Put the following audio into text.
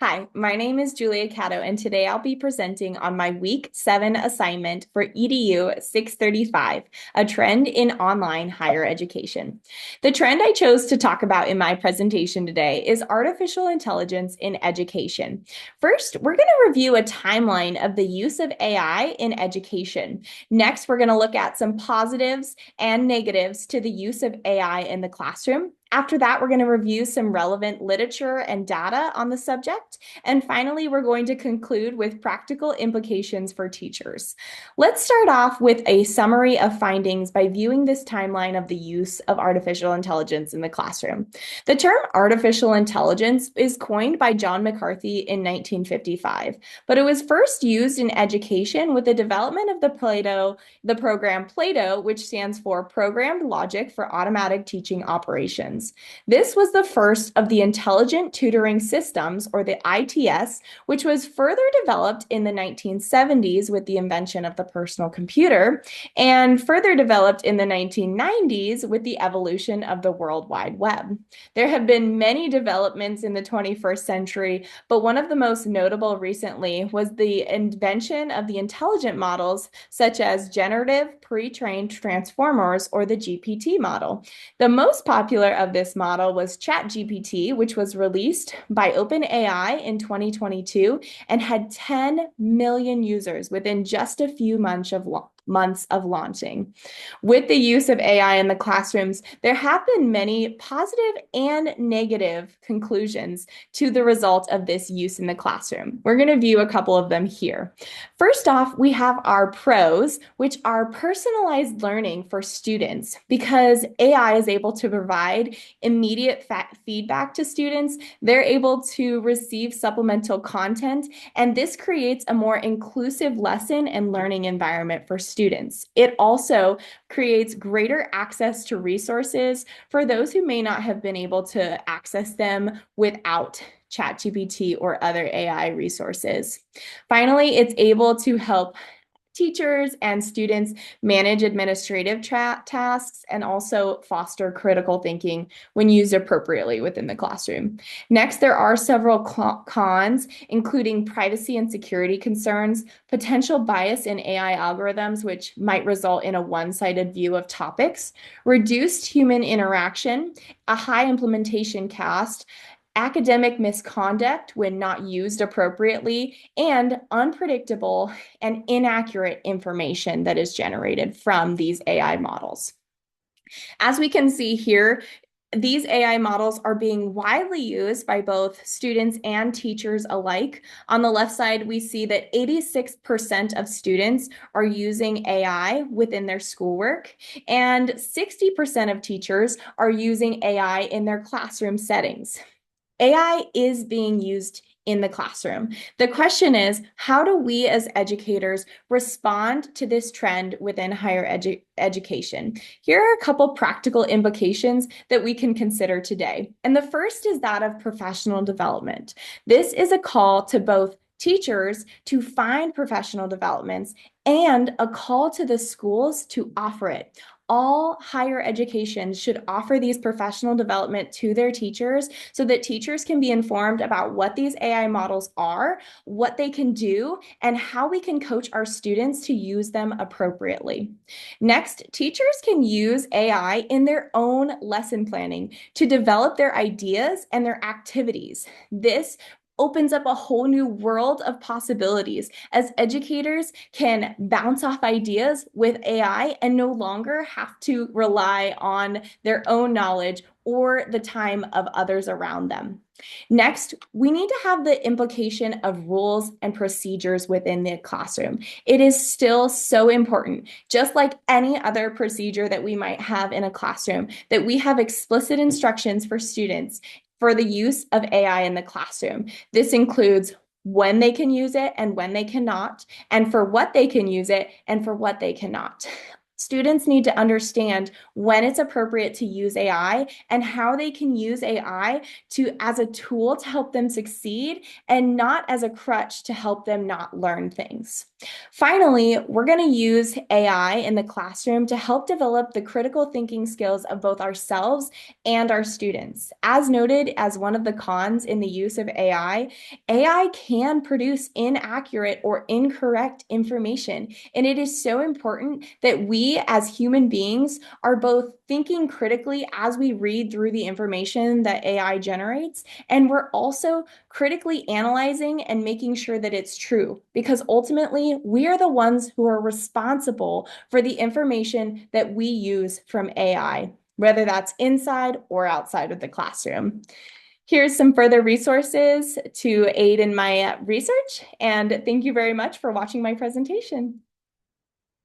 Hi, my name is Julia Cato, and today I'll be presenting on my Week 7 assignment for EDU635, a trend in online higher education. The trend I chose to talk about in my presentation today is artificial intelligence in education. First, we're going to review a timeline of the use of AI in education. Next, we're going to look at some positives and negatives to the use of AI in the classroom. After that, we're going to review some relevant literature and data on the subject. And finally, we're going to conclude with practical implications for teachers. Let's start off with a summary of findings by viewing this timeline of the use of artificial intelligence in the classroom. The term artificial intelligence is coined by John McCarthy in 1955, but it was first used in education with the development of the program Plato, which stands for Programmed Logic for Automatic Teaching Operations. This was the first of the intelligent tutoring systems, or the ITS, which was further developed in the 1970s with the invention of the personal computer, and further developed in the 1990s with the evolution of the World Wide Web. There have been many developments in the 21st century, but one of the most notable recently was the invention of the intelligent models, such as generative pre-trained transformers, or the GPT model. The most popular of this model was ChatGPT, which was released by OpenAI in 2022 and had 10 million users within just a few months of launching. With the use of AI in the classrooms, there have been many positive and negative conclusions to the result of this use in the classroom. We're going to view a couple of them here. First off, we have our pros, which are personalized learning for students. Because AI is able to provide immediate feedback to students, they're able to receive supplemental content, and this creates a more inclusive lesson and learning environment for students. It also creates greater access to resources for those who may not have been able to access them without ChatGPT or other AI resources. Finally, it's able to help teachers and students manage administrative tasks and also foster critical thinking when used appropriately within the classroom. Next, there are several cons, including privacy and security concerns, potential bias in AI algorithms, which might result in a one-sided view of topics, reduced human interaction, a high implementation cost, academic misconduct when not used appropriately, and unpredictable and inaccurate information that is generated from these AI models. As we can see here, these AI models are being widely used by both students and teachers alike. On the left side, we see that 86% of students are using AI within their schoolwork, and 60% of teachers are using AI in their classroom settings. AI is being used in the classroom. The question is, how do we as educators respond to this trend within higher education? Here are a couple practical implications that we can consider today. And the first is that of professional development. This is a call to both teachers to find professional developments and a call to the schools to offer it. All higher education should offer these professional development to their teachers so that teachers can be informed about what these AI models are, what they can do, and how we can coach our students to use them appropriately. Next, teachers can use AI in their own lesson planning to develop their ideas and their activities. This opens up a whole new world of possibilities as educators can bounce off ideas with AI and no longer have to rely on their own knowledge or the time of others around them. Next, we need to have the implication of rules and procedures within the classroom. It is still so important, just like any other procedure that we might have in a classroom, that we have explicit instructions for students for the use of AI in the classroom. This includes when they can use it and when they cannot, and for what they can use it and for what they cannot. Students need to understand when it's appropriate to use AI and how they can use AI as a tool to help them succeed and not as a crutch to help them not learn things. Finally, we're going to use AI in the classroom to help develop the critical thinking skills of both ourselves and our students. As noted as one of the cons in the use of AI can produce inaccurate or incorrect information. And it is so important that we as human beings are both thinking critically as we read through the information that AI generates, and we're also critically analyzing and making sure that it's true, because ultimately we are the ones who are responsible for the information that we use from AI, whether that's inside or outside of the classroom. Here's some further resources to aid in my research, and thank you very much for watching my presentation.